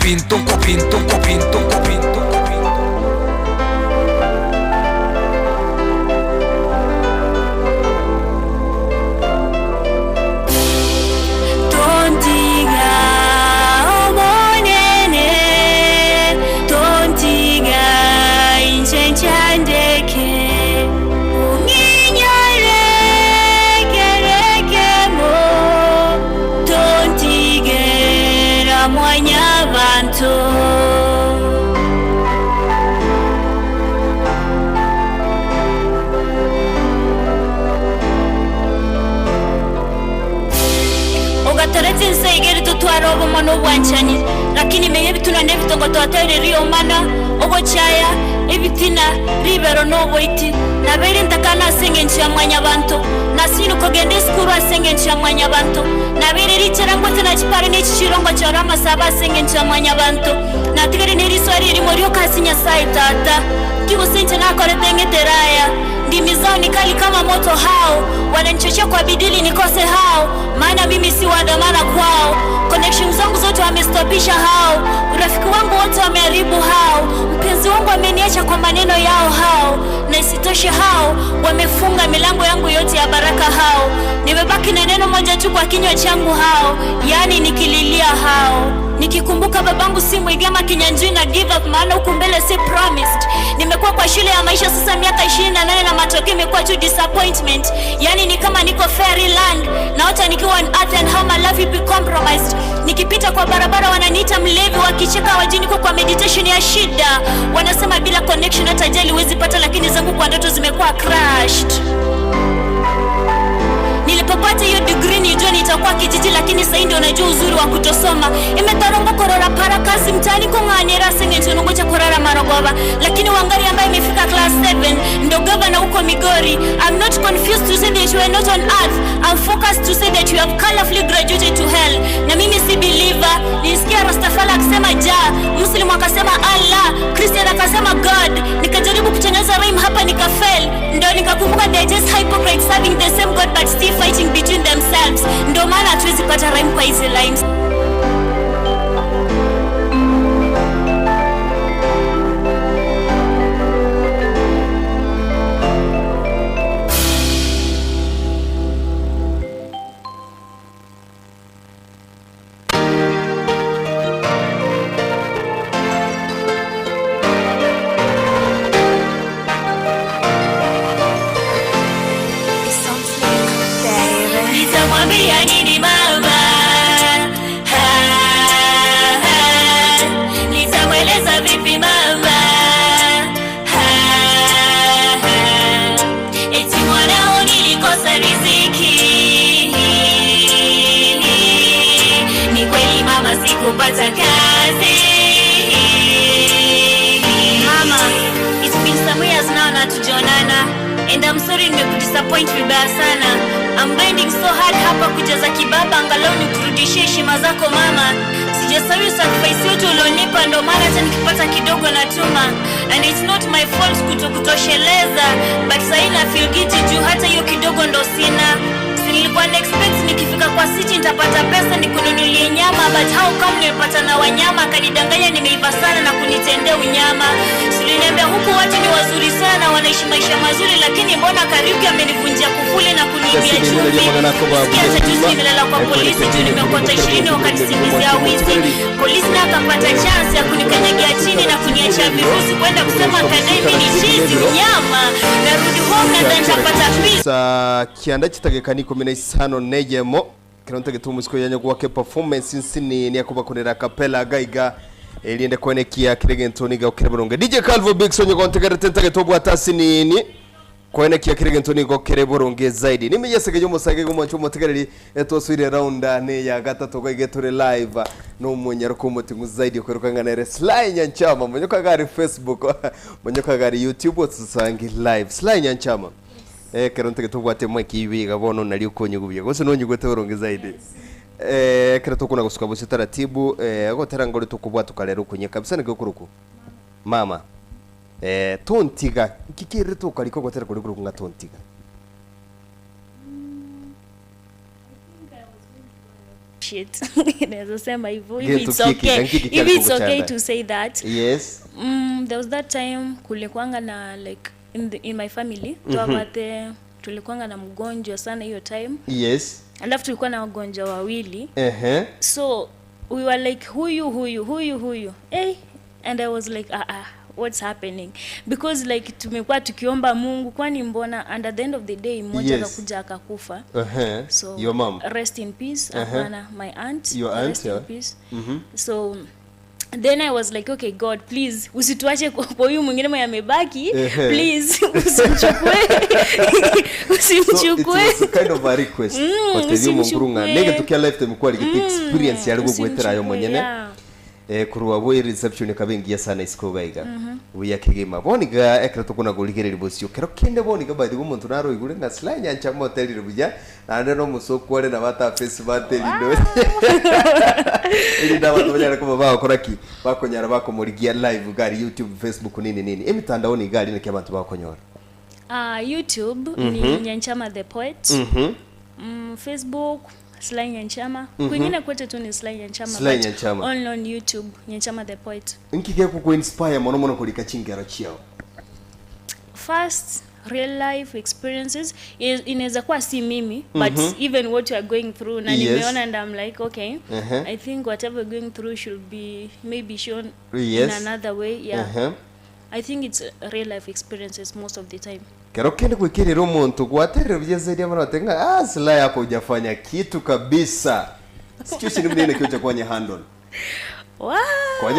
pinto, pinto, pinto, pinto. Ogataretse nsegere tutwara obo mano bwanchani lakini menye bituna nebitongo twatere riyo mana ogo chaya ebitina ribero nobo iti nabere ndakana senge nchya mwanya bantu nasino kogende skuru asenge nchya mwanya bantu nabere richera ngote na chipare ne chirongo chorama saba senge nchya mwanya bantu natigere neriswari ri morio kasinya sai tata kibo sente na kore tenge teraya ndimi zao ni kali kama moto hao wananichochea kwa bidili nikose hao maana mimi si wadamana kwao connection zangu zote wamestopisha hao urafiki wangu wote wameharibu hao mpenzi wangu ameniacha kwa maneno yao hao na isitoshe hao wamefunga milango yangu yote ya baraka hao nimebaki na neno moja tu kwa kinywa changu hao yani nikililia hao nikikumbuka babangu si Mwigema Kinyanjui na give up maana huku mbele si promised nimekuwa kwa shule ya maisha sasa miaka 28 na matokeo imekuwa tu disappointment yani ni kama niko fairyland na hata nikiwa on earth and how my life will be compromised nikipita kwa barabara wananiita mlevi wakicheka wajini kwa meditation ya shida wanasema bila connection hata jali huwezi pata lakini zangu kwa ndoto zimekuwa crashed nilipopata hiyo degree nijua nitakuwa kijiji lakini sasa ndio najua uzuri wa kutosoma imetarongo korora para kazi mtani kunganira senge tunungo cha korora marogoba lakini wangari ambaye imefika class 7 ndio governor huko Migori I'm not confused to say that you are not on earth I'm focused to say that you have colorfully graduated to hell na mimi si believer nisikia Rastafari akisema ja Muslim akasema Allah Christian akasema God nikajaribu kutengeneza rhyme hapa nikafail ndio nikakumbuka they just hypocrites serving the same God but still fighting between themselves ndio maana hatuwezi pata rhyme kwa hizi lines kupata kazi mama it's been some years now na tujonana and I'm sorry nimekudisappoint vibaya sana I'm grinding so hard hapa kujaza kibaba angalau nikurudishie heshima zako mama sijasahau sacrifice yote ulionipa ndo maana hata nikipata kidogo natuma and it's not my fault kutosheleza but sasa na feel guilty juu hata hiyo kidogo ndo sina nilikuwa expect nikifika kwa city nitapata pesa nikununulie nyama but how come nimepata na wanyama akanidanganya nimeiva sana na kunitendea unyama siliniambia huku watu ni wazuri sana wanaishi maisha mazuri lakini mbona Kariuki amenivunjia kufuli na kuniibia chumvi sikia juzi nimelala kwa polisi juu nimekota 20 wakati simizia wizi polisi na akapata chance ya kunikanyagia chini na kuniacha virusi kwenda kusema kadai mimi ni chizi unyama narudi home na nitapata pesa kianda kitagekaniko isano nejemo kironte gitumusiko yanyo gwake performance insini ni yakuba kunera kapela gaiga eliende kwenekia Kiregentoni ga Kereborunge DJ Calvo Big Sonyo kontegere tentage tobwa tasinini kwenekia Kiregentoni go Kereborunge zaidi nimeyesege yo musage go mwacho mutegereri etoswire rounda ne ya gatatu go igetore live no munyarko mutingu zaidi kwerukanga na Sly Nyanchama munyoka gari Facebook munyoka gari YouTube tsusangi live Sly Nyanchama keronte ketubwate mweki ibiga bono nali ukonyugubiye gose no nyugwete boronge zaidi kereto kuna gusuka bose taratibu agotera ngori tukubwata kalero kunye kabisa nigikuruku mama tontiga kikire to kaliko gotera kuri kuruku nga tontiga shit. Naweza sema hivyo. If it's okay to say that. Yes. There was that time kulikuanga na like in my family tulikuanga na mgonjwa sana hiyo time. Yes. Alafu tulikuwa na wagonjwa wawili. So we were like huyu. And I was like what's happening? Because like tumekuwa tukiomba Mungu, kwani mbona and at the end of the day mmoja akakuja akakufa. So your mom, rest in peace. My aunt, your aunt, rest in peace. So then I was like, okay God, please usituache kwa huyu mwingine mwenye amebaki. Please usimchukue. Usimchukue. So it was kind of a request. Kwa tezi mburunga nege tukia lifetime kwa experience yari gugwetera yo mwenyene. Kuruwa boy reception kabengiya sana iskogaiga. Uya kigema boniga ekreto kuna guligerera bosyo kero kende boniga badi umuntu naro igure nga slide nyancha motel rubuja nande no musoko na bata face bateli ndo. Ili dawa tobanya ko baba koraki bakonyara bakomurigia live gari YouTube Facebook nini emitandao ni gari ne abantu bakonyora. YouTube ni Nyanchama the Poet. Facebook Sly Nyanchama. Kwingine kwetu tu ni Sly Nyanchama. All on YouTube Nyanchama the Poet. Nkike ku inspire mono kulika chingero chiao. First real life experiences inaweza kuwa si mimi but even what you are going through na nimeona and I'm like okay I think whatever you're going through should be maybe shown in another way. I think it's real life experiences most of the time. Kero kende kwikirira umuntu gwaterera byeze dia mara tenga Sly hapo hujafanya kitu kabisa. Situation mnene kiocha kwenye handle.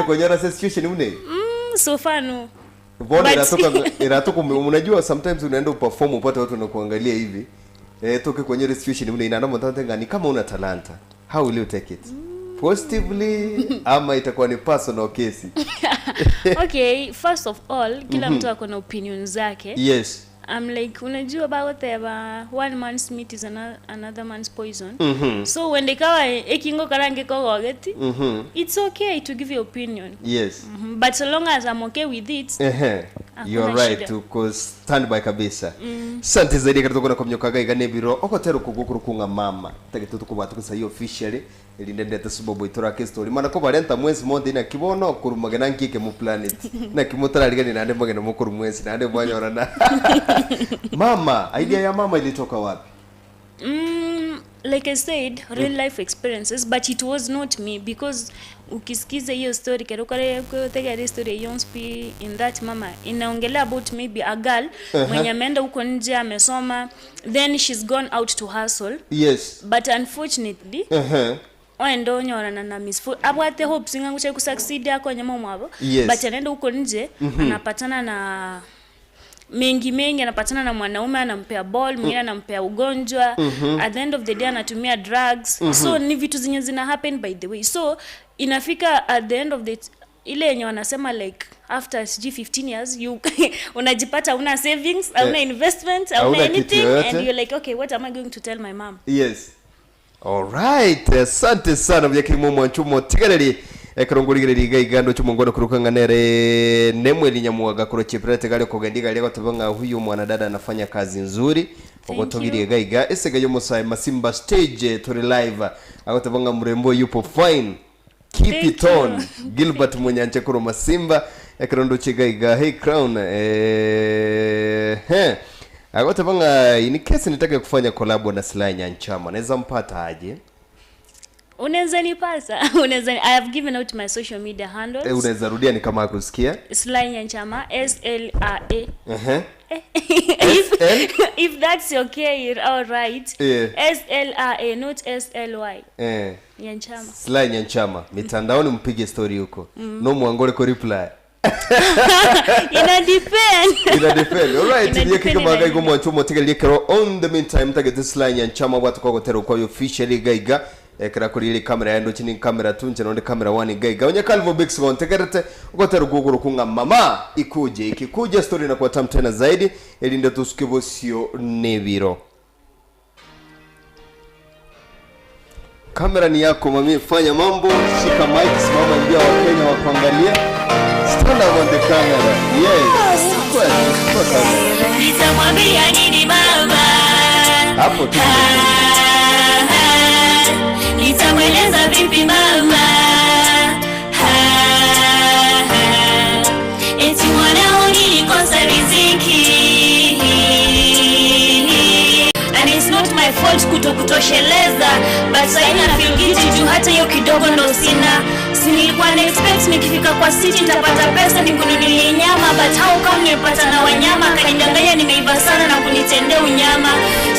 Kwenye situation mnene. So far no. Mbona inatoka unajua sometimes unaenda perform upate watu wanakuangalia hivi. Toke kwenye situation mnene inaenda mtantenga ni kama una talanta. How will you take it? Positively ama itakuwa ni personal case? Okay, first of all, kila mtu ako na opinion zake. Yes. I'm like, unajua about one man's meat is another man's poison. So when they kawa ekingo karange kogogeti, it's okay to give your opinion. Yes. But so long as I'm okay with it, you're right to cause stand by kabisa. Sante zaidi kato kuna komnyoka gaiga nebiro okotero kugukuru kunga mama. Tageto tukubatu kusayi officially elindende tasubobo itora ke story. Mana ko barenta mwezi monde na kibono kurumagana nkike mu planet. Na kimutara ligani nande magana mukuru mwezi nande mwanyora na. Mama, idea ya mama ilitoka wapi? Like I said, real life experiences, but it was not me because ukisikiza hiyo story kerokare tegere story Yonspi in that mama inaongelea about maybe a girl mwenye ameenda huko nje amesoma, then she's gone out to hustle. Yes. But unfortunately oendo nyorana na misfortune abwate hopes ngangu cha kusucceed yako nyama mwabo, but anaenda huko nje anapatana na mengi anapatana na mwanaume anampea ball, mwingine anampea ugonjwa, at the end of the day anatumia drugs. So ni vitu zenye zina happen by the way. So inafika at the end of the ile yenye wanasema like after 15 years you unajipata una savings, una investment, una anything and you're like okay, what am I going to tell my mom? Yes. All right. Asante sana byakimo mwanchumo tigareri ekarongurigere igando cy'umungono kurukanga nere nemwe nyamuwaga kuro chiprete gale kogendiga lego tabanga huyu mwanadada anafanya kazi nzuri ogotogiriye gaiga esega yo musai Masimba stage turi live agotabanga murembo yupo fine keep it on Gilbert Munyanche kuro Masimba ekarondo chigaiga hey crown agotabanga in case nitake kufanya collab na Sly Nyanchama naweza mpata aje? Unaweza nipasa. I have given out my social media handles. Unaweza rudia ni kama kusikia? Sly Nyanchama SLA. If that's okay, all right. SLA not SLY. Nyanchama. Sly Nyanchama. Mitandaoni mpige story huko. No muangole ko reply. Ina depend. All right. Yeke kama gaigo mwanchumo tigeli kero on the meantime tage Sly Nyanchama watu kwa gotero kwa officially gaiga ekara kuri ile kamera yando chini kamera tunje nonde kamera 1 gaiga onya Calvo Bix gontegerete ugotera guguru kunga mama ikuje story na kwa tam tena zaidi ili ndio tusikivo sio nebiro. Kamera ni yako mami, fanya mambo, shika mic, simama ndio wa Kenya wakuangalia. Stand up on the camera. Yes. Kwa kamera. Nitamwambia nini baba? Hapo tu. nitamweleza vipi mama? Eti mwanao nilikosa riziki, and it's not my fault kutosheleza, but I feel guilty juu hata hiyo kidogo ndo sina. Nilikuwa na expect nikifika kwa city nitapata pesa nikununulie nyama, but how come nimepata na wanyama? Kanidanganya nimeiba sana na kunitendea unyama.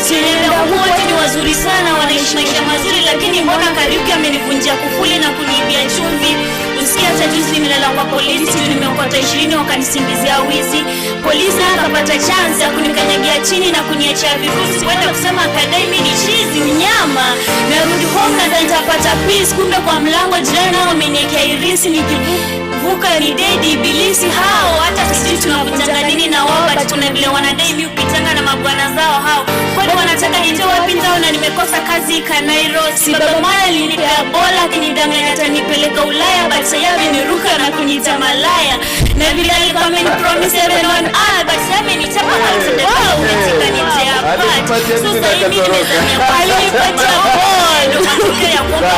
Sielewa wote ni wazuri sana, wanaishi maisha mazuri, lakini mbona Kariuki amenivunjia kufuli na kuniibia chumvi? Usikia hata juzi nimelala kwa polisi juu nimeokota 20 wakanisingizia wizi. Polisi akapata chance ya kunikanyagia chini na kuniachia virusi, kwenda kusema akadai mimi ni chizi unyama. Narudi home na nitapata peace, kumbe kwa mlango jirani nao ameniwekea irisi, nikivuka ni dedi ibilisi hao. Hata sisi tunavunjanga nini na wao, but kuna vile wanadai mimi upitanga na mabwana zao hao. Kwani wanataka nitoe wapi nzao na nimekosa kazi Kanairo? Si baba mwana alinipea bola akinidanganya atanipeleka Ulaya, but sasa ameniruka na kuniita malaya. Na vile alikuwa amenipromise heaven on earth, but sasa amenichapa kutendea unataka nitea hapa. So sasa hivi nimezamia pale nipata bola unatokea ya kwamba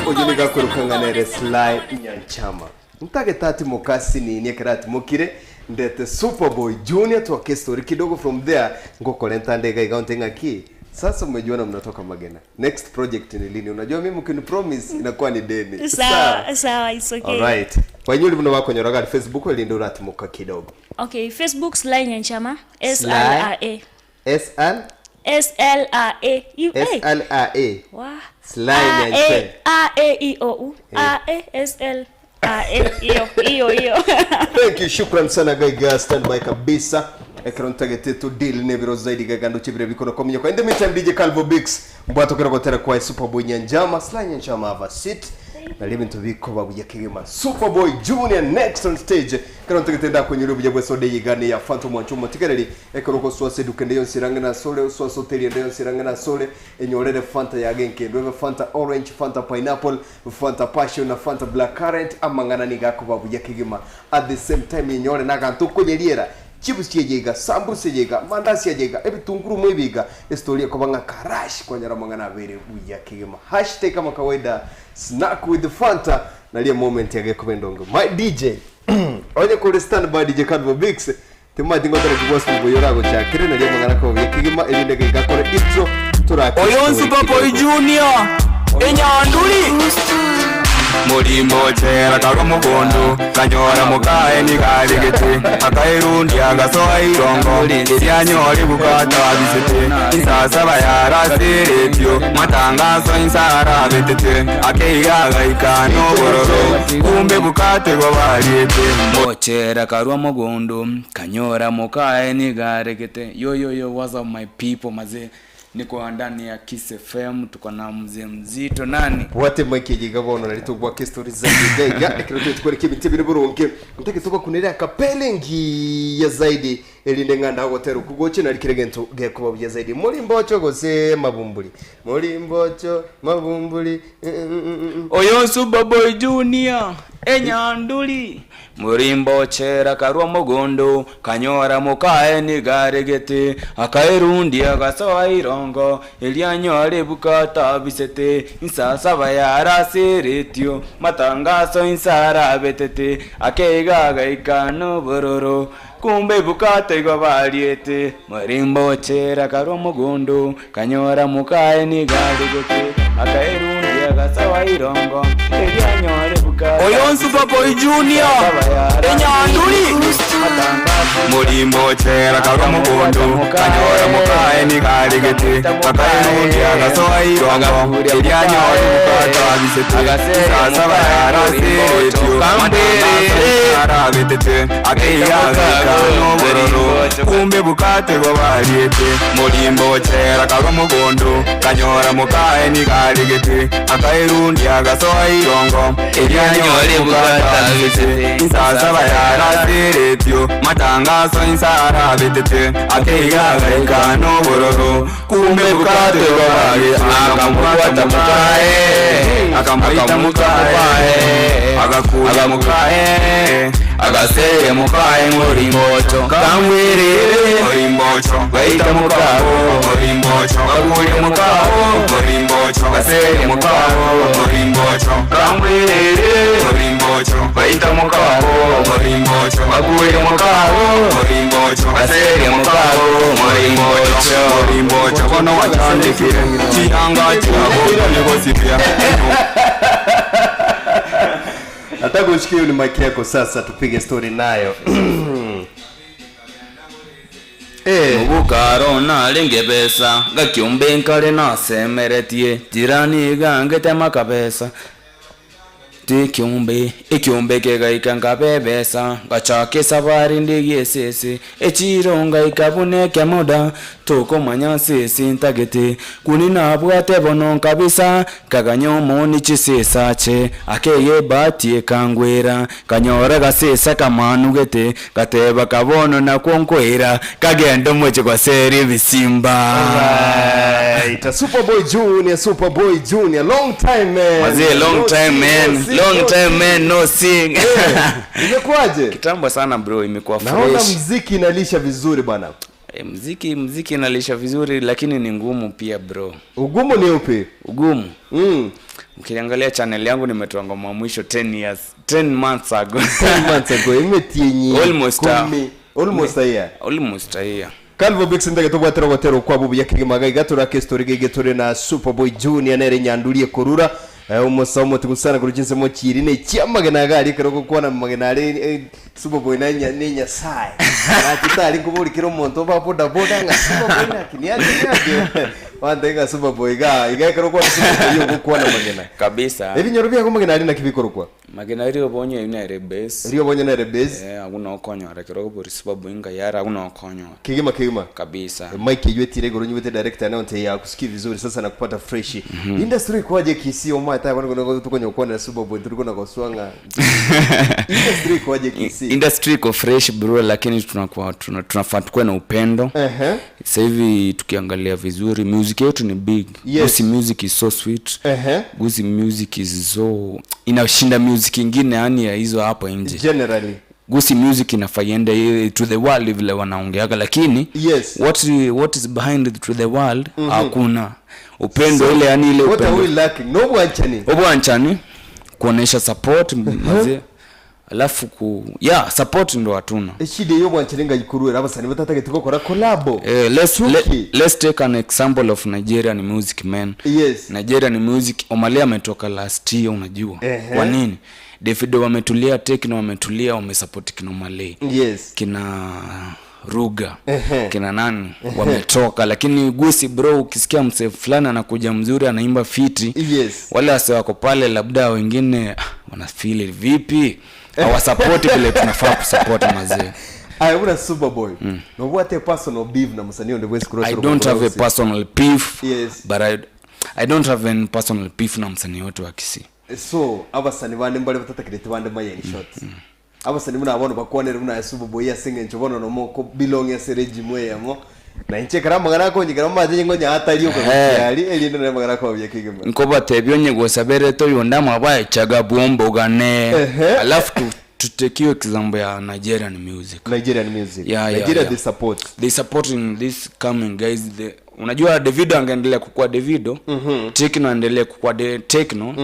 ujunika kurukanganere Sly Nyanchama mtage tati mukasi ni nyekerati mukire ndete Superboy Junior tuwake story kidogo from there ngoko lenta ndega igauntenga ki. Sasa umejuana mnatoka Magena. Next project ni lini? Unajua mimi mkini promise inakuwa ni deni. Sawa, it's okay. Alright. Kwa nyuli mna wako nyoraga Facebook ili ndo ratimuka kidogo. Okay, Facebook Sly Nyanchama SLRA. SLRA. Wow. Sly Nyanchama. AEOU. Iyo. Thank you, shukran sana guys, stand by kabisa. Ekrontage to deal nebiro zaidi gagando chibire bikono kominyo kwa. In the meantime DJ Calvo Bix mbwato kero gotera kwa Superboy Nyanjama Sly Nyanchama have a seat. Na live into biko babu ya Kigema Superboy Junior next on stage. Krontage tenda kwenye rubu jabwe sode yigane ya Phantom Wanchumo tikereli ekoroko swase dukende yon sirangana sole swaso teri yon sirangana sole enyorere Fanta ya genke ndweve Fanta orange, Fanta pineapple, Fanta passion na Fanta black currant amangana niga ko babu ya Kigema at the same time yenyore naganto konyeliera chips chiyega, sambusa yega, mandasi yega, ebitunguru mwebiga, historia kwa banga karash kwa nyara mangana vere uya Kigema. Hashtag kama kawaida snack with the Fanta na liya moment yage kumendongo. My DJ, onye kule stand by DJ Calvo Bix, tema dingo tere kubosu mboyorago chakire na liya mangana kwa uya Kigema, elinde gega kore intro, turaki. Oyon Superboy Junior, Enyanduli. Mulimbo chera karo mugondo kanyora mukae ni galigete akairundi agasoa irongo iryanyori bukata bisete insasa bayara seretyo matangazo insara betete akeiga ikano bororo kumbe bukate go bariete mochera karo mugondo kanyora mukae ni galigete yo what's up my people maze niko ndani ya Kiss FM tuko na mzee mzito nani wate mweke jigabono na litogwa story za gega ikirote tukore kibiti bire buronke mtake tuko kunera kapelengi ya zaidi elindenganda hotero kugoche na likiregento geko ya zaidi mulimbocho gose mabumbuli Oyon Superboy Junior Enyanduli murimbo chera karwa mugondo kanyora mukae ni garegete akairundi agasoa irongo elianyore bukata bisete insasa bayara seretyo matangazo insara betete akeiga ikano bororo kumbe bukate go bariete murimbo chera karwa mugondo kanyora mukae ni garegete akairundi agasoa irongo elianyore bukata Oyon Superboy Junior Enyanduli mulimbo chera karo mugondo kanyora mukae ni galigete akairundi agasoa irongo iryanyore bukata bisete sasa bayara seretyo kambere betete akeiga ikano bororo kumbe bukate go bariete mulimbo chera karo mugondo kanyora mukae ni galigete akairundi agasoa irongo iryanyore bukata bisete insasa bayara seretyo matangazo insara betete akeiga ikano bororo kumbe bukate go bariete akamwata mukae akamwita mukae agakuja mukae agaseye mukae murimbocho kamwirire murimbocho baita mukao murimbocho gakuja mukao murimbocho gaseye mukao murimbocho kamwirire murimbocho baita mukao murimbocho gakuja mukao murimbocho gaseye mukao murimbocho kono wachandikire chiyanga chabo nigosipia. Nataka ushikie ni mic yako sasa tupige story nayo. Mubukaro na lingebesa gakyumbe nkale na semeretie jirani gange tema kabesa ikyumbe kegaika ngabebesa gachake sabari ndiye sese echironga ikabune kemoda toko manya sese ntagete kunina bwate bono kabisa kaganyomo ni chisesa che akeye batie kangwera kanyora gasesa kamanugete gateba kabono na konkwera kagendo moche kwa seri bisimba. Alright, Superboy Junior, long time man. Mazie long time man. Long time man no sing. Imekuaje? Kitambo sana bro, imekuwa fresh. Naona muziki inalisha vizuri bana. Muziki inalisha vizuri lakini ni ngumu pia bro. Ugumu ni upi? Ugumu. Ukiangalia channel yangu nimetoa ngoma mwisho 10 months ago. 10 months ago imetienyi. Almost a year. Calvo Bix ndage tubwatero gotero kwa bubu yakigemaga igatura ke story gegetore na Superboy Junior nere nyandulie kurura umusomo tugusana kurujinse mo kirine cyamagana gari karoko kwana magana ari Superboy na nyanya sai atitari kuburi kiro monto ba boda nga Superboy na kiniaje wanda Superboy iga karoko Superboy kwana magana kabisa ebi nyorobya ko magana ari na kibikorokwa magana ari obonye ina rebase rio bonye na rebase aguna okonyo arekero buri Superboy nga yara aguna okonyo kigima kabisa Mike yetire goro nyubete director na onte ya kusikia vizuri sasa na kupata fresh industry kwaje kisio mata kwa tukonyo kuona Superboy tuliko na koswanga industry kwaje kisio industry ko fresh bro lakini tunafuata na upendo sasa hivi tukiangalia vizuri music yetu ni big Gusi music is so sweet Gusi music is so inashinda music nyingine yani ya hizo hapo nje generally Gusi music inafaiende to the world vile wanaongeaga lakini what is behind it to the world hakuna upendo ile yani ile upendo what are we lacking no bwanchani kuonesha support mzee alafu support ndo hatuna shide yo bwanchiringa yikurura abasani batatage tukokora collab let's take an example of Nigerian music man. Nigerian music Omale ametoka last year unajua kwa nini Davido wametulia Tekno wametulia wamesupport kina Omale kina Ruga kina nani wametoka lakini Gusi bro ukisikia msee fulani anakuja mzuri anaimba fiti wale wase wako pale labda wengine wana feel vipi hawasupport vile tunafaa kusupport mazee. I want a Superboy. No what a personal beef na msanii on the West Cross. I don't have a personal beef but I don't have any personal beef na msanii wote wa Kisii. So abasani bande mbale batatakirete bande maye shots. Abasani muna abantu bakwanera muna Superboy yasinge nchobona no moko belong ya sereji mwe yamo na inche karama ngara ko nyigira maje ngo nya atari uko yali elinde na magara ko byakigema nko batebyo nyego sabere to yonda mabaye chaga bombo gane alafu to take you example ya Nigerian music Nigeria they support in this coming guys unajua Davido angeendelea kukua Davido Tekno endelee kukua Tekno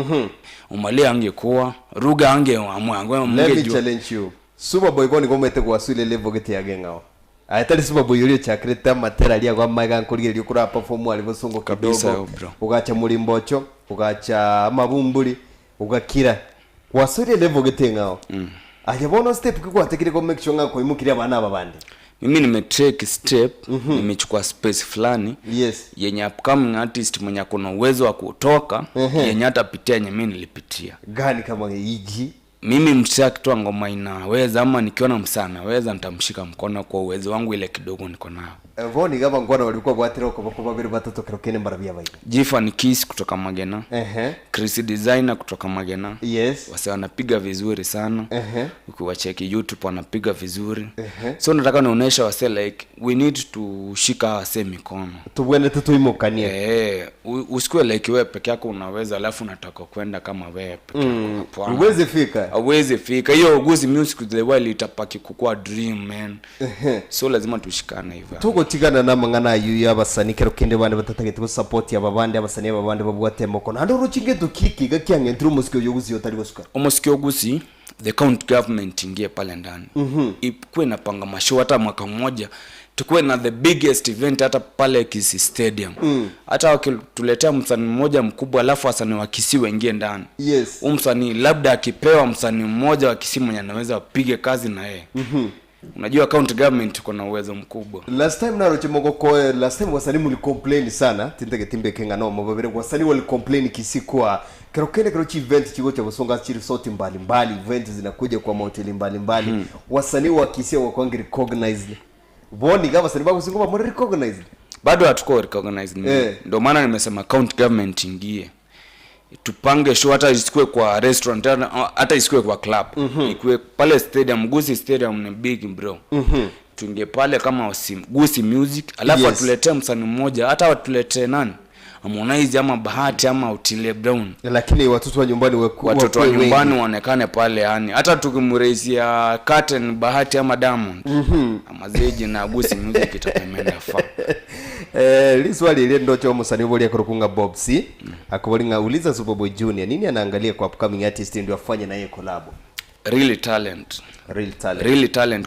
Omale angekuwa Ruga angeamua let me challenge you Superboy ko ngomete kwa swile level gete yagengao ayatari Superboy yuri chakreta material ya kwa maiga nkurigeri kuri perform alivo songo kidogo ugacha mulimbocho ugacha mabumburi ugakira wasuri level gete ngao ayabona step kwa tekire ko make sure ngako imukiri abana abandi mimi nimetake step nimechukua space fulani yenye upcoming artist mwenye kuna uwezo wa kutoka yenye atapitia yenye mimi nilipitia gani kama hiji mimi msaki ngoma inaweza ama nikiona msana naweza nitamshika mkono kwa uwezo wangu ile kidogo niko nao Voni kama ngwana walikuwa bwatira kwa babiri batatu kerokene barabia bai. Jifan Kiss kutoka Magena. Chris Designer kutoka Magena. Yes. Wase wanapiga vizuri sana. Ukiwacheki YouTube wanapiga vizuri. So nataka nionyesha wase like we need to shika wase mikono. Tubwene tuimukanie. Usikue like wewe peke yako unaweza alafu unataka kwenda kama wewe peke yako. Uweze fika. Uweze fika. Hiyo Uguzi Music the while itapaki kukua dream man. So lazima tushikane hivyo. Tuko tigana na mangana yu abasani kerokende bande batatagete support ababande abasani ababande babwate moko. Ando ruchinge dukiki gakyange ndru musikyo Uguzi yotari gosuka. Umusikyo Uguzi the county government ingie pale ndani. Ikuwe napanga mashow hata mwaka mmoja. Tukuwe na the biggest event hata pale Kisii Stadium. Hata wakiletea msanii mmoja mkubwa alafu wasanii wa Kisii waingie ndani. Yes. Msanii labda akipewa msanii mmoja wa Kisii mwenye anaweza apige kazi na yeye. Unajua county government kuna uwezo mkubwa. Last time na roche moko ko last time wasanii muli complain sana tindege timbe kenga no mababere wasanii wali complain Kisii kwa kerokene kerochi event kigo cha Busonga chiri soti mbali event zinakuja kwa mahoteli mbali wasanii wa Kisii wakwangi recognized. Boni kama wasanii bako singoma mo recognized. Bado hatuko recognized. Ndio maana nimesema county government ingie. Tupange show hata isikue kwa restaurant hata isikue kwa club. Ikue pale stadium. Gusi Stadium ni big bro. Tuingie pale kama Gusi Music alafu atuletee msanii mmoja hata watuletee nani? Harmonize ama Bahati ama Otile Brown. Lakini watoto wa nyumbani watoto wa nyumbani waonekane pale yani. Hata tukimraisia Curtain Bahati ama Diamond. Ama Zeji na Gusi Music itapemenda fa. Liswali ile ndo cho musani boli akurukunga Bob C. Akubolinga uliza Superboy Junior nini anaangalia kwa upcoming artist ndio afanye na yeye collab. Really talent.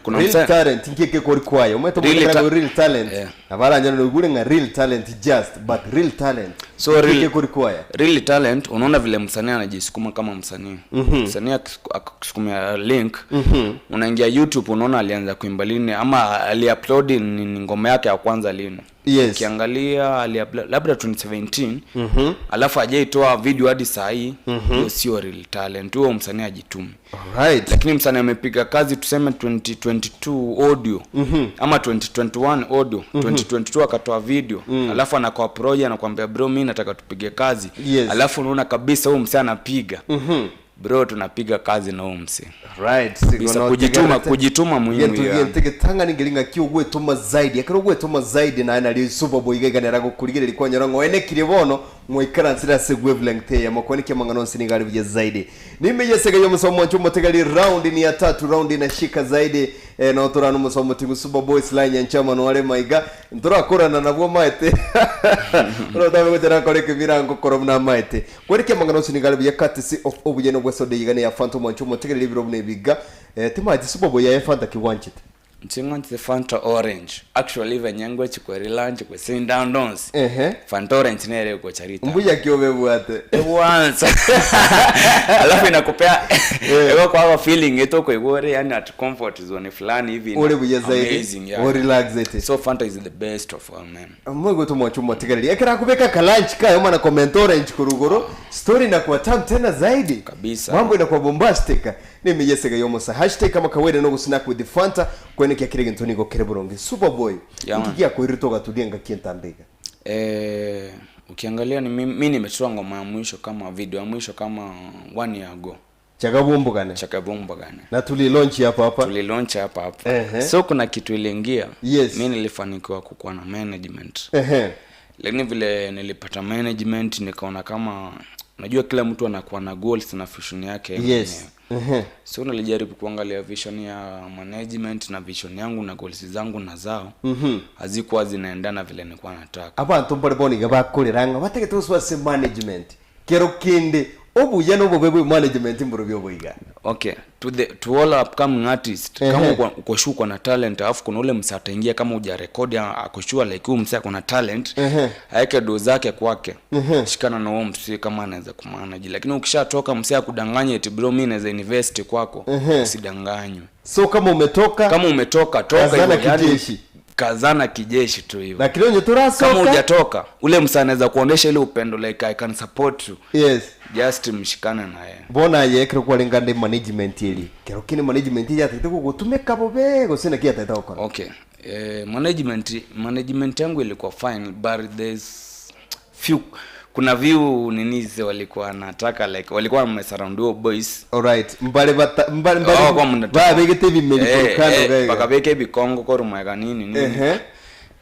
Kuna real talent ngeke ko require umeto real talent. Abara njano ngule nga real talent just but real talent. So real talent unaona vile msanii anajisukuma kama msanii. Msanii akisukumia link unaingia YouTube unaona alianza kuimba lini ama aliupload ni ngoma yake ya kwanza lini. Yes. Ukiangalia labda 2017 alafu ajaitoa video hadi saa hii hiyo sio real talent. Huo msanii ajitume. Alright. Lakini msanii amepiga kazi tuseme 2022 audio ama 2021 audio 2022 akatoa video alafu anakoa project anakuambia bro mimi nataka tupige kazi. Alafu unaona kabisa huyo msanii anapiga. Bro tunapiga kazi na huyo msanii. Right. Kujituma muhimu ya. Yentege tanga ningelinga kiugwe toma zaidi. Akarogwe toma zaidi na ali Superboy gagana rago kuligere likuwa nyarongo ene kiribono mwikara nsira se wavelength ya makwanike mangano sinigali bije zaidi. Nimeyesega yo musomo wanchu motegali round ni ya 3 round inashika zaidi na otorano musomo tingu Superboy slime nchama no wale maiga ndora korana nabo maete. Ro dawe gutera koreke birango koromna maete. Kwanike mangano sinigali bije courtesy of obujeno bwesode yigane ya Phantom wanchu motegali libiro biga tema ati Superboy ya Fanta kiwanchite. Nchingwanti Fanta Orange. Actually venyango chikwe relaunch kwe sing down dons. Fanta Orange nere uko charita. Mbuja kiobe buate. Once. Alafu inakupea ewa kwa hawa feeling eto kwa igore yani at comfort zone fulani hivi. Ule buja zaidi. Or relax it. So Fanta is the best of all men. Mwengo to mwachumo tigali. Ekera kubeka kalanchi kaya uma na comment Orange kurugoro. Story na kwa tamu tena zaidi. Kabisa. Mambo ina kwa bombastic. Nimeyesega yomosa. Hashtag kama kawaida no snack with the Fanta. Kwene kia kirege ntoni go kereburonge. Superboy. Ukikia kuiritoka tulienga kientandega. Ukiangalia ni mimi nimetoa ngoma ya mwisho kama video ya mwisho kama 1 year ago. Chakabumbu gane. Na tulilaunch hapa. So kuna kitu iliingia. Mimi nilifanikiwa kukuwa na management. Lakini vile nilipata management nikaona kama unajua kila mtu anakuwa na goals na vision yake. So nilijaribu kuangalia vision ya management na vision yangu na goals zangu na zao. Hazikuwa zinaendana vile nilikuwa nataka. Abantu mbona gabakoreranga bategete uswase management. Kero kinde obuya no bobebe management mburubyo boiga. Okay, to all upcoming artists kama uko shuka na talent afu kuna ule msata ingia kama uja record akoshua like huyu msaka kuna talent haeke do zake kwake. Shikana na huyo msaka kama anaweza kumanage, lakini ukishatoka msaka kudanganya eti bro mimi naweza invest kwako usidanganywe. So kama umetoka toka hivyo yani kazana kijeshi tu hivyo. Lakini unyo turasoka kama hujatoka ule msana anaweza kuonesha ile upendo like I can support you. Just mshikana na yeye. Bona yekero kwa lengande management ili. Kero kini management ili atateko kutumeka bobe gosena kia atatako. Okay. Management yangu ilikuwa fine, but there's kuna view ninize walikuwa nataka like walikuwa wamesurroundiwa boys. Alright, mbale ba begete bimeli korukano gaga baka beke bikongo korumega nini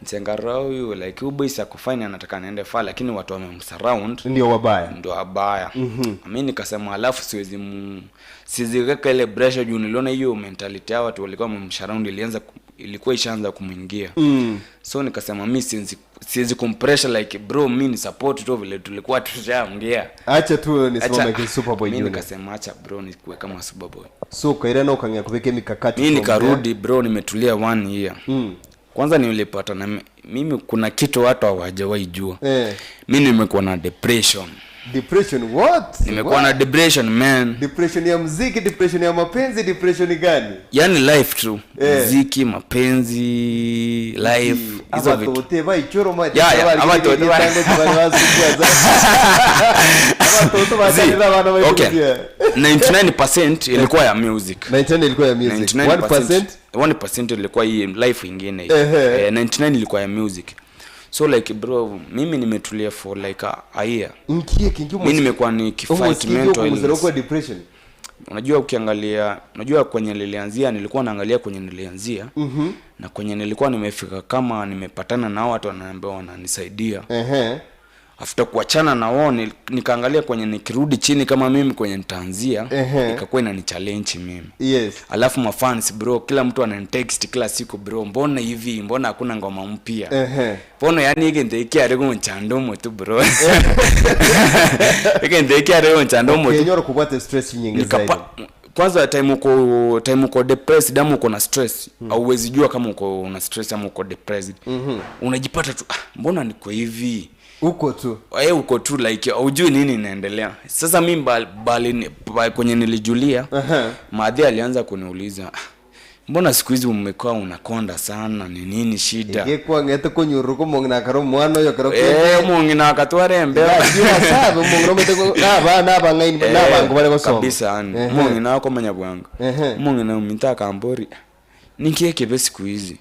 Nsengarao yu like boys akufanya anataka naende far, lakini watu wamemsurround ndio wabaya. Mimi nikasema alafu siwezi weka ile pressure juu niliona hiyo mentality ya watu walikuwa wamemsurround ilikuwa ishaanza kumuingia. So nikasema mimi siwezi compressure like bro, mimi ni support tu vile tulikuwa tushaongea. Acha tu nisimame kwa Superboy Junior. Mimi nikasema acha bro nikuwe kama Superboy. So kaira na ukangea kubeke mikakati. Mimi nikarudi bro, nimetulia 1 year. Kwanza nilipata na mimi kuna kitu watu hawajawahi jua. Mimi nimekuwa na depression. Depression what? Nimekuwa na depression man. Depression ya muziki, depression ya mapenzi, depression gani? Yani life tu. Muziki, mapenzi, life. Hizo vitu. Wote vai choro mati. Watoto okay. 99% ilikuwa ya music. 99 ilikuwa ya music. 1% ilikuwa hii life nyingine. 99 ilikuwa ya music. So like bro, mimi nimetulia for like a year. Mimi nimekuwa ni kifight mental depression. Unajua kwenye nilianzia nilikuwa naangalia kwenye nilianzia. Na kwenye nilikuwa nimefika kama nimepatana na watu wanaambia wananisaidia. After kuachana na wao nikaangalia kwenye nikirudi chini kama mimi kwenye nitaanzia ikakuwa inani challenge mimi. Yes. Alafu mafans bro, kila mtu ananitext kila siku bro, mbona hivi, mbona hakuna ngoma mpya? Mbona yani igendekia rego nchandomo tu bro. Igendekia rego nchandomo tu. Kenyoro kupata stress nyingi zaidi. Kwanza time uko depressed, damu uko na stress, hauwezi jua kama uko na stress ama uko depressed. Unajipata tu mbona niko hivi? Uko tu like hujui nini inaendelea. Sasa mimi bali kwenye nilijulia, Maadhi alianza kuniuliza, mbona siku hizi umekuwa unakonda sana, ni nini shida? Ingekuwa ngete kunyuruko mongina karo mwana yo karo mongina katware mbe. Ndio sababu mongiro meteko naba ngai naba ngobale gosoma. Kabisa mongina ko manya bwangu. Mongina umintaka ambori. Nikieke be siku hizi.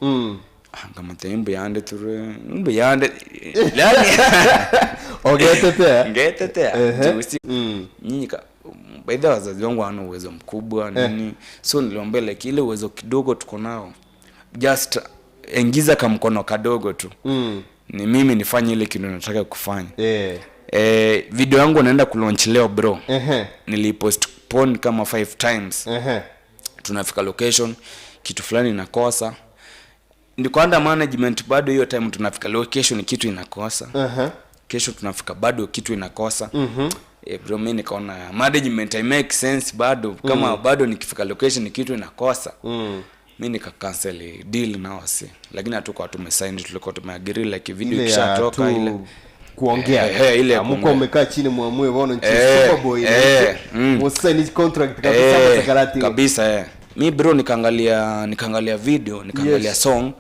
Kama tembe yande ture mbe yande lani ngetetea juicy nyika baada wazazi wangu wana uwezo mkubwa nini so niliombea like ile uwezo kidogo tuko nao just ingiza kama mkono kadogo tu ni mimi nifanye ile kitu nataka kufanya video yangu naenda kulaunch leo bro nilipostpone kama 5 times tunafika location kitu fulani inakosa ndikoanda management bado hiyo time tunafika location kitu inakosa. Kesho tunafika bado kitu inakosa. Bro mimi nikaona management I make sense bado kama bado nikifika location kitu inakosa. Mimi nika cancel deal na wasi. Lakini hatuko tumesign tulikuwa tumeagree like video ikishatoka ile kuongea ile mko umekaa chini muamue waone Superboy msign contract kabisa sakarati kabisa Mi bro nikaangalia video, nikaangalia song.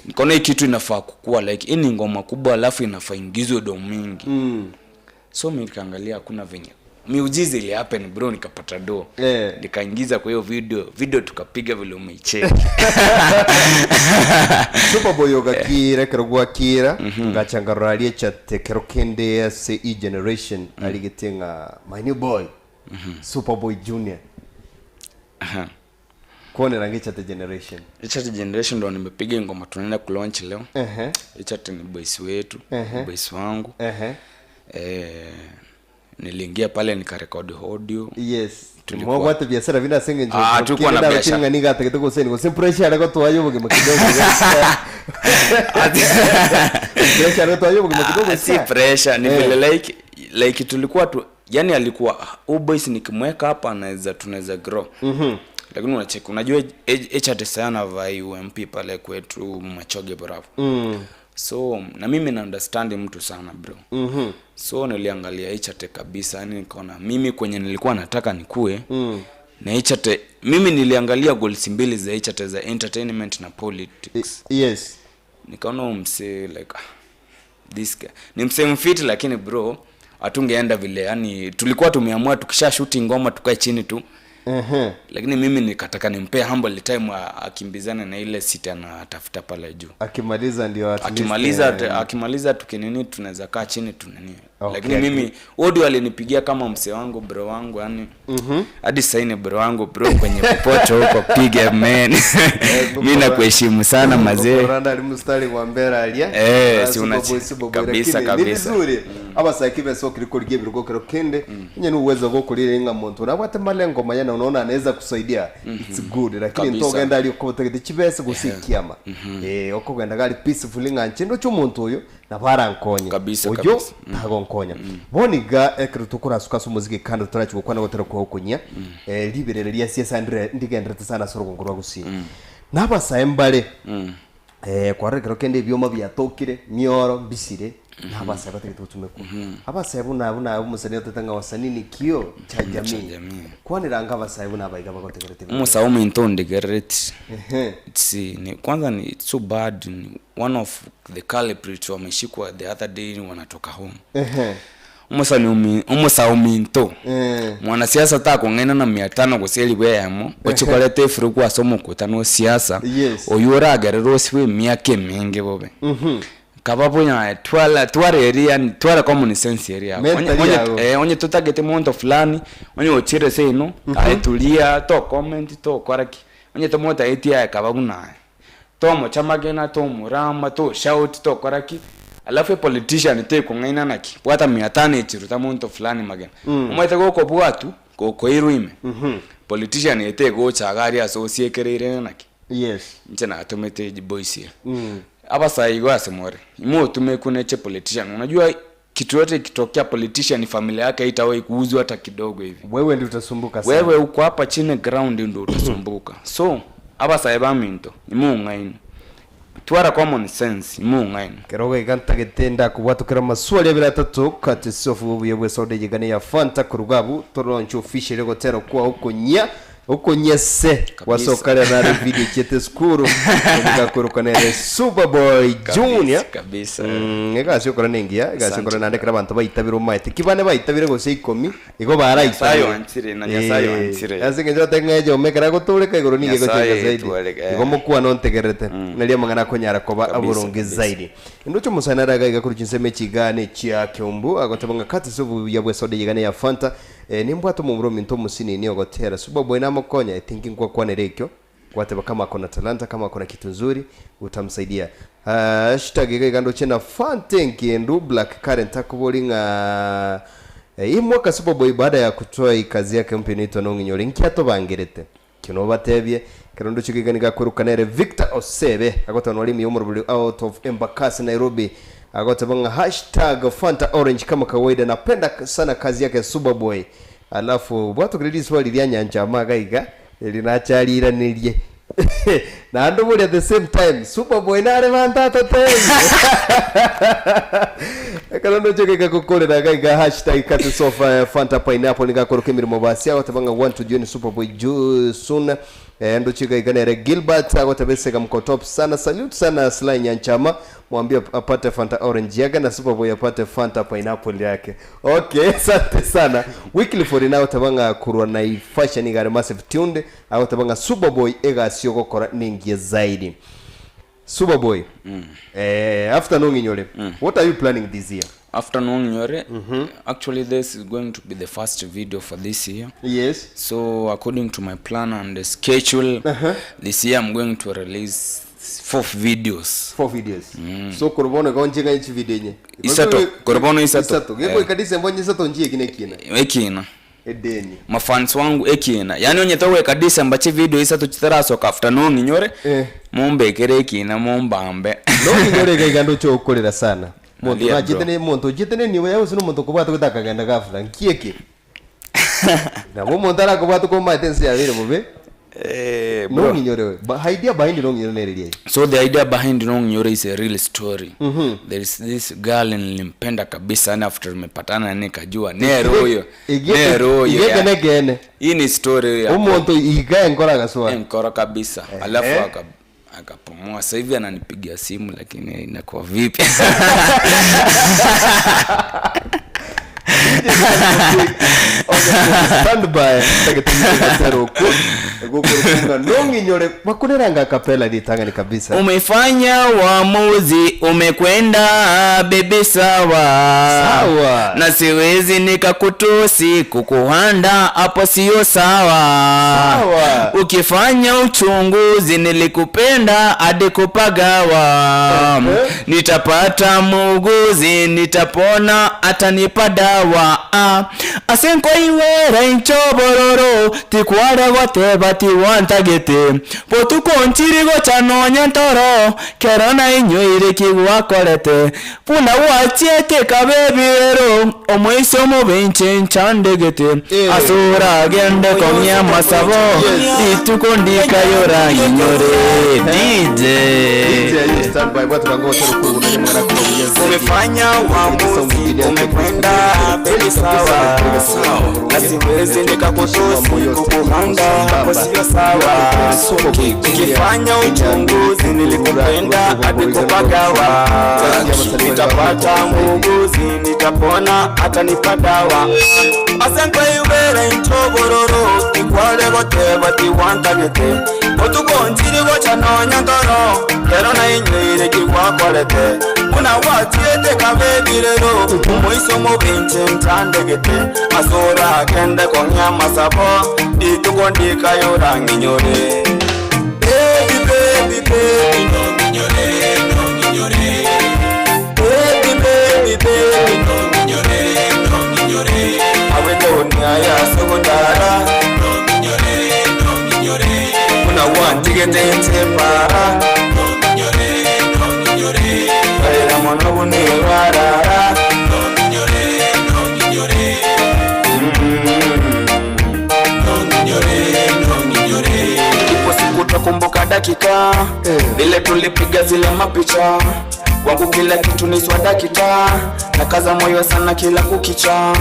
Nikaona hii kitu inafaa kukua like hii ni ngoma kubwa alafu inafaa ingizwe do mingi. So mimi nikaangalia kuna venye miujiza ile happen bro, nikapata do. Nikaingiza kwa hiyo video tukapiga vile umeicheki. Superboy ogakira karugwa kira ngachangarariye chate kerokende ya CE generation aligetenga my new boy Superboy Junior. Kuone rangi chate generation. Chate generation ndo nimepiga ngoma tunaenda kulaunch leo. Chate ni boys wetu, boys wangu. Niliingia pale nikarekodi audio. Yes. Tulikuwa watu biashara vina senge njoo. Tulikuwa na biashara kinga niga atakitoko seni kwa pressure alako tuwayo boge makidogo. Pressure alako tuwayo boge makidogo. Si pressure ni vile like tulikuwa tu yani alikuwa boys nikimweka hapa tunaweza grow. Lakini unacheka unajua HRT sana vai UMP pale kwetu Machoge bravo. So na mimi na understand mtu sana bro. So niliangalia HRT kabisa yani nikaona mimi kwenye nilikuwa nataka nikue. Na HRT mimi niliangalia goals mbili za HRT za entertainment na politics. Yes. Nikaona mse like this guy ni mse mfiti lakini bro atungeenda vile yani tulikuwa tumeamua tukisha shooting ngoma tukae chini tu Lakini mimi nikataka nimpe humble time akimbizana na ile sita anatafuta pale juu. Akimaliza ndio akimaliza tukinini tunaweza kaa chini tunani. Lakini mimi audio alinipigia kama mse wangu, bro wangu, yani hadi saini bro wangu, bro kwenye popote huko piga man. Mimi nakuheshimu sana mazee. Randa alimstari kwa mbera alia. Si kabisa. Nizuri. Aba sakibe so kiriko ligie biriko kero kende. Nye ni uwezo go kulire inga muntu. Na wate malengo mayana unaona anaweza kusaidia. It's good. Lakini ntogenda ali ko tegete chibese gusikiama. Okogenda gali peaceful nga nchindo cy'umuntu uyo nabarankonye. Ujo ntagonkonya. Boniga ekrutukura sukaso muziki kandi turachukwana gotera kwa hukunya. Liberere lya siasa ndigendera sana soro ngurwa gusi. Nabasa mbale. Kwarekero kende byoma byatokire myoro bisire nabasa bategete utumeko. Abasa buna umusani otanga wasanini kio cha jamii. Kwani ranga abasa buna bayiga bagotegerete. Umusawo intonde gereti. Ni kwanza ni so bad, one of the culprits wameshikwa the other day wanatoka home. Umusawo minto. Mwanasiasa takongena na 500 guseli bwemo ochikolete furu kwa somo kutano siasa. Oyura gerero siwe miake mingi bobe. Kababunya tware area tware common sense area. Onye tutagete monto fulani, onye ochire seno, aitulia to comment to koraki. Onye tomota etia kabaguna. Tomo chamagena to murama to shout to koraki. Alafu politician te kongaina naki. Bwata 500 ichiruta monto fulani magena. Umwete go bwatu ko iruime. Politician ete go chagari asosiekerere naki. Nchana atomete boys here. Abasa igo asemore. Imo tumekuneche politician. Unajua kitu yote kitokea politician ni familia yake itawahi kuuzwa hata kidogo hivi. Wewe ndio utasumbuka sana. Wewe uko hapa chini ground ndio utasumbuka. So abasa ebaminto imo ngaino. Twara common sense imo ngaino. Keroga iganta getenda kubwatukira maswali abira atatu kati sofu buyebwe sode yigane ya Fanta kurugabu toroncho official gotero kwa huko nyese wasokale na video chete skuru ngakurukanere Superboy Junior kabisa. Ngasi ukora nengia ngasi ukora nandekera abantu bayitabira umaite kibane bayitabire go 6 iko baraita sayo ansire na nyasayo ansire asenge jote ngeje omekera gutulika iguru ninge go chega zaidi iko mukwa nontegerete nalia mangana konyara koba aburonge zaidi ndocho musanara ga igakuru chinseme chigane chia Kiumbu agotabanga kati sovu yabwe sode yigane ya Fanta nimbwato mu muro minto musini ni ogotera Superboy na mokonya thinking kwa kwanerekyo kwate kama kuna talanta kama kuna kitu nzuri utamsaidia. Hashtag igando chena Fantenki and Black Current akubolinga imwaka Superboy baada ya kutoa kazi yake mpya inaitwa Nonginyore nkiato bangirete kino batebye kirondo chikiganiga kurukanere Victor Osebe agotana wali miyomoro out of Embakasi Nairobi agotabanga hashtag Fanta Orange kama kawaida. Napenda sana kazi yake Superboy. Alafu watu kredi swali lya nyanja magaiga linachalira nilye na ndo at the same time Superboy na revanta tote kalondo cheke kokole na gaiga hashtag kati sofa Fanta Pineapple ngakoroke mirimo basi agotabanga want to join Superboy soon. Ndo chika iganere Gilbert agotabesega mko top sana. Salute sana Sly Nyanchama, mwambie apate Fanta Orange yake na Superboy apate Fanta Pineapple yake. Okay, asante sana. Weekly for now tabanga kurwa na fashion igare massive tunde agotabanga Superboy ega sioko kora ningi zaidi. Superboy after Nonginyore what are you planning this year? After Nonginyore actually this is going to be the first video for this year. Yes. So according to my plan and the schedule this year I'm going to release 4 videos. So korbono gonjega ichi video nye isato korbono isato gebo ikadise mbonye isato njie kinekina edeni mafans wangu ekina yani onye towe kadisa mbachi video isato chitaraso after Nonginyore mombe kerekina mombambe Nonginyore gaigando cho ukolera sana muntu jitene niwe yawo sino muntu kubata kutaka ganda gafula nkieke na bo montara kubata ko maitensi ya vile bobe Nonginyore idea behind Nonginyore nerelie. So the idea behind Nonginyore is a real story. There is this girl nilimpenda kabisa na after nimepatana nikajua nero huyo igene hii ni story ya umuntu igaye nkora gaswa nkora kabisa alafu akapomua sasa hivi ananipigia simu lakini inakuwa vipi standby tagetumira ko gukora nongi nyore bakuneranga kapela ditanga ni kabisa. Umefanya uamuzi, umekwenda bebe sawa, na siwezi nikakutusi kukuhanda hapo sio sawa. Ukifanya uchunguzi, nilikupenda hadi kupagawa. Nitapata muuguzi, nitapona atanipa dawa. Asenko iwera inchobororo tikwara gote bati wantagete potuko ntirigo chanonya ntoro kerona inyoire kigwakorete puna wachiete kabebero omwiso mu benche nchandegete asura gende komya masabo dituko ndikayora inyore DJ standby watu bangote rukubu na mwana kwa mwenyezi. Umefanya uamuzi, umekwenda beli sawa, na siwezi nikakutusi kukuhanda hapo sio sawa. Ukifanya uchunguzi, nilikupenda hadi kupagawa. Nitapata muuguzi, nitapona atanipa dawa. Asenko iwera inchobororo tikwale gote bati wantagete otuko ntirigo chanonya ntoro kerona inyoire kigwakorete una watiete kabebirero umwiso mu benche ntandegete asora kende konya masabo dituko ndikayora nginyore baby baby baby no nginyore no nginyore baby baby baby no nginyore no nginyore awetonia ya sogondara no nginyore una wantigete ntepara no nginyore Para mono bunirara no nginyore ipo siku tutakumbuka dakika vile tulipiga zile mapicha wangu kila kitu ni swadakita na kaza moyo sana kila kukicha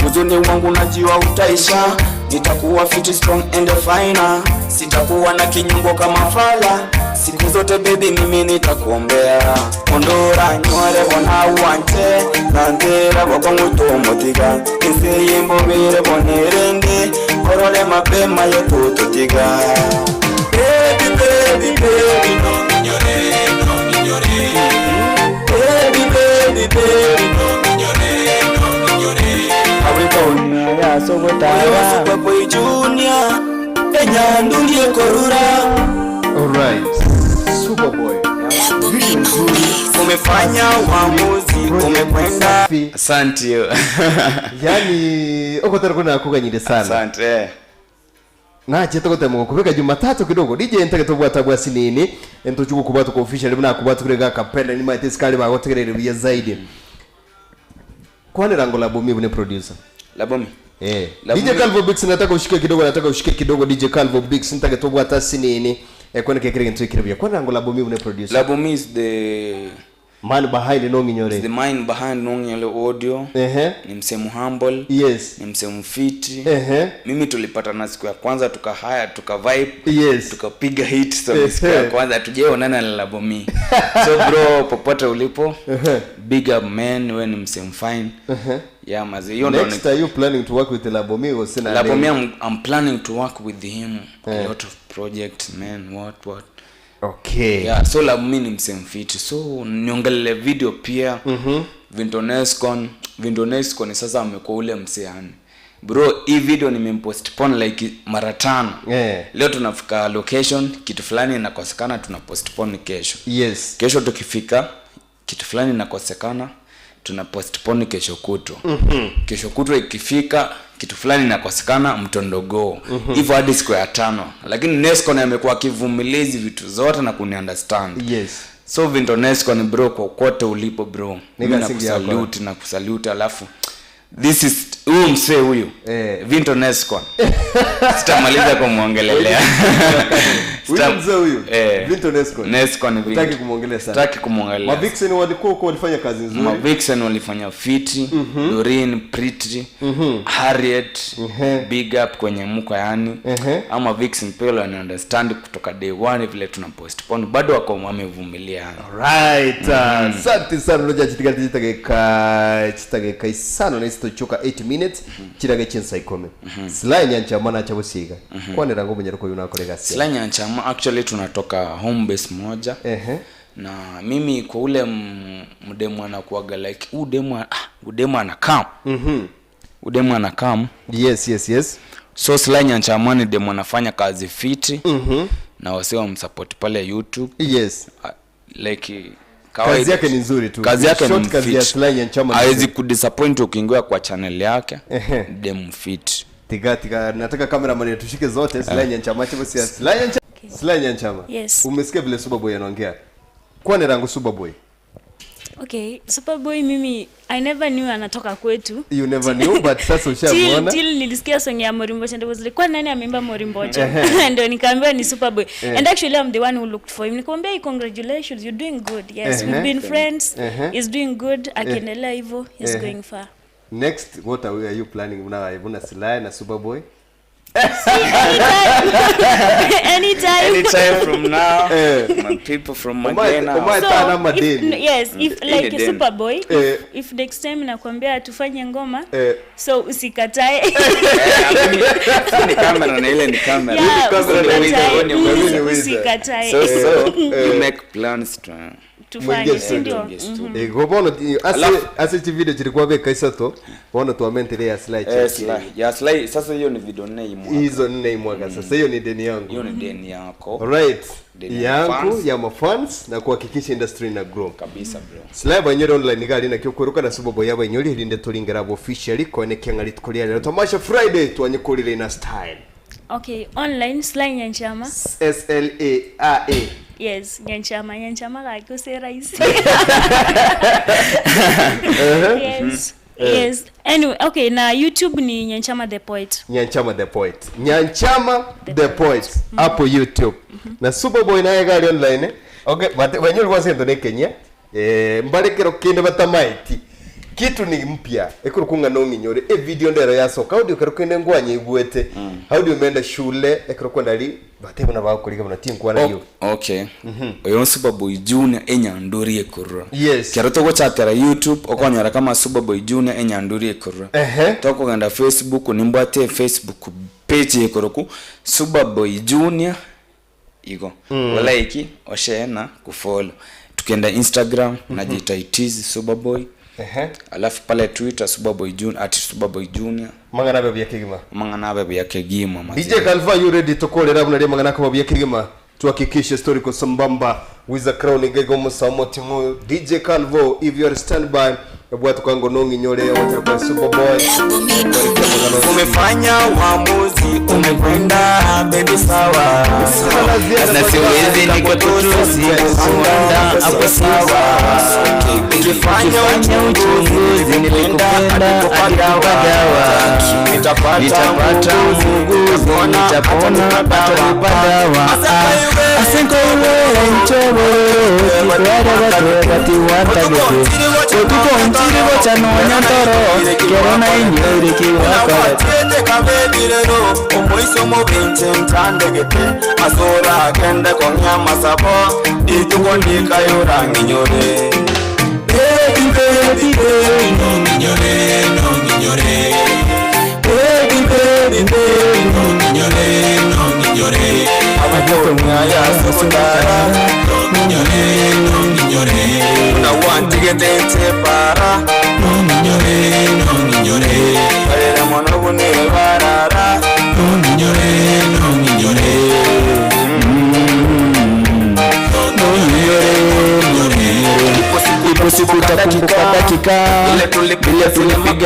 huzuni wangu najua utaisha nitakuwa fit strong and fine sitakuwa na kinyongo kama fala siku zote baby mimi nitakuombea ondora nywele bona wante nandera kwa mutomotiga inseyimbo bire bonerende korole mapema yetu tutiga baby baby baby no nginyore baby baby baby no nginyore awitonya ya sogotara super boy junior enyandulie korura. Alright, Superboy. Video nzuri. Umefanya uamuzi, umekwenda. Asante. Yani okotara kuna kuganyire sana. Asante. Na cheta kote mungu kubeka Jumatatu kidogo DJ ntake tobwata bwa sinini ento chuko kubatu kwa official mna kubatu kurega kapenda ni maite skali ba gotegerere biya zaidi. Kwani rango la bomi bune producer? La bomi. DJ Calvo Bix nataka ushike kidogo DJ Calvo Bix ntake tobwata sinini kwani kekere ntu ikiribya kwani rango la bomi bune producer? La bomi is the man behind no nginyore. The mind behind no nginyore audio. Ni msemu humble. Yes. Ni msemu fiti. Mimi tulipata na siku ya kwanza tukahaya tukavibe. Yes. Tukapiga hit so siku ya kwanza tujeonana na Labomi. So bro popote ulipo. Big up man wewe ni msemu fine. Yeah maze hiyo ndo next are you planning to work with Labomi or sina? Labomi I'm planning to work with him a lot of projects man what. Okay. Yeah, so Labomi ni msemfiti. So niongelele video pia. Vindonescon sasa amekuwa ule mseani. Bro, hii video nimempostpone like mara 5. Leo tunafika location, kitu fulani inakosekana tunapostpone kesho. Yes. Kesho tukifika, kitu fulani inakosekana tunapostpone kesho kutu. Kesho kutu ikifika, kitu fulani inakosekana mtondogo. Hivyo hadi siku ya 5. Lakini Nescon amekuwa kivumilizi vitu zote na kuni-understand. Yes. So Vindonescon bro kwa kote ulipo bro. Mimi nakusalute alafu this is mse huyu. Vindonescon. Sitamaliza kumuongelelea. Mse huyu. Vindonescon. Nescon Vito. Taki kumuongelea sana. Taki kumuongelea. Mavixen walikuwa walifanya kazi nzuri. Mavixen walifanya fiti, Doreen, Pretty, Harriet, big up kwenye mko yani. Ama Vixen pale wana understand kutoka day 1 vile tuna postpone bado wako wamevumilia. Right. Asante sana roja chitigati chitageka isano na isitochoka 8 minutes kirage chinsa ikome Sly Nyanchama na chabusiga kwani rango munyariko yunakorega Sly Nyanchama actually tunatoka home base moja na mimi kwa ule mdemu anakuaga like udemu anakam udemu anakam yes so Sly Nyanchama ni demu anafanya kazi fiti na wasiwa msupport pale YouTube yes like kazi yake ni nzuri tu kazi yake ni kazi ya Sly Nyanchama haiwezi kudisappoint ukiingia kwa channel yake demu fit tiga nataka cameraman yetu tushike zote Sly Nyanchama chabusi ya Sly Nyanchama Yes. Umesikia vile Superboy anaongea kwani rango Superboy Okay, Superboy mimi I never knew anatoka kwetu. You never knew but sasa ushamuona. Till nilisikia song ya Morimbocha and I was like kwa nani ameimba Morimbocha? Ndio nikaambiwa ni Superboy. And actually I'm the one who looked for him. Nikamwambia congratulations, you're doing good. Yes, we've been friends. He's doing good. Akiendelea hivyo, he's going far. Next, what are you planning now? Ivuna Sly na Superboy? Anytime from now, my people from Magena. If like Superboy, if next time nakwambia tufanye ngoma, so usikatae. Ni kamera na ile ni kamera. Usikatae. So you make plans tufanye ndio gobono ase video chilikuwa beka isato bono tuamendelea ya Sly ya Sly sasa hiyo ni video nne imwaga hizo nne imwaga sasa hiyo ni deni yangu hiyo ni deni yako right yangu ya mafans na kuhakikisha industry na grow kabisa bro Sly banyore online gali na kyokuruka na Superboy yaba inyori hilinde tulingira abo officially koneke ngali tukolia lero Tamasha Friday tuanyikulire na style. Okay, online Sly Nyanchama SLAA. Yes, Nyanchama like say rice. Yes. Anyway, okay, na YouTube ni Nyanchama the Poet. Nyanchama the Poet. Hapo YouTube. Na Superboy naye gali online. Okay, but when you was in the Kenya, mbarekero kinde batamaiti. Kitu ni mpya ekurukunga nonginyore video ndero yasoka audio karukende ngwanye igwete audio menda shule ekurukwenda ali batebo nabakuliga banatingwa nayo okay oyo Superboy Junior enyanduri ekurura yes kyaroto go chatera YouTube okonyara kama Superboy Junior enyanduri ekurura toko ganda Facebook nimbate Facebook page ekoroku Superboy Junior igo like oshare na kufollow tukenda Instagram najita itiz Superboy alafu pale Twitter Superboy Junior @Superboy Junior mangana bebe yakigima DJ Calva you ready to call era bunari mangana ko yakigima tuhakikishe story ko sambamba with the crown ngego musamo timu DJ Calvo if you are standby bwa tukango nongi nyore ya wote kwa Superboy umefanya uamuzi umekwenda baby sawa na siwezi nikutusi kuanda hapo sawa ukifanya uchunguzi nilikupenda akikupadawa nitapata muuguzi nitapona atapadawa asenko iwe nchobo kikwara watu watagete otuko ntiribo chanonya toro kerona inyeri kiwaka tete kabedilero omoiso mo binche ntandegete asora kende konya masabo ituko ndikayura nginyore baby no nginyore no nginyore abato mwaya sokundara nginyore na want to get into para nginyore para mono bune barara nginyore Usiputa kumbuka dakika ile tulipiga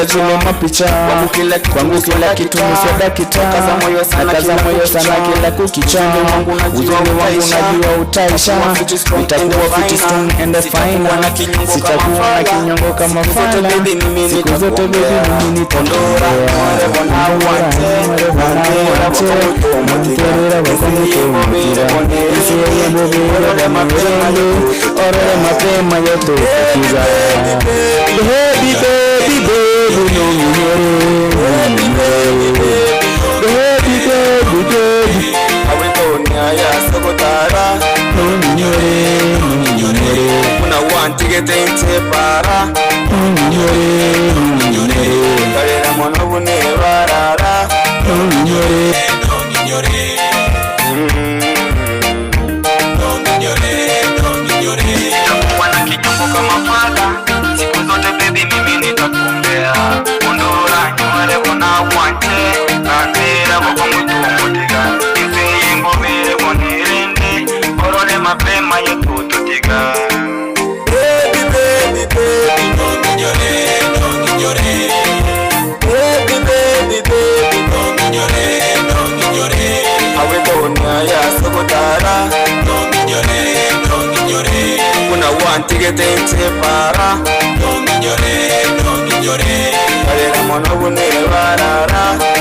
zile mapicha kwangu kila kitu ni sadakita nakaza moyo sana kila kukichanga uzuni wangu najua utaisha utakuwa fiti strong and fine sitakuwa na kinyongo kama fala siku zote baby mimi nitondora wana mterera wakumutira isiye mbobera bamapendo ore mapema yote kiza baby no baby awetonya ya sokotara no nginyore una want to get into para no nginyore karera mono tigete nsepara no minyore Kalera mono bunere barara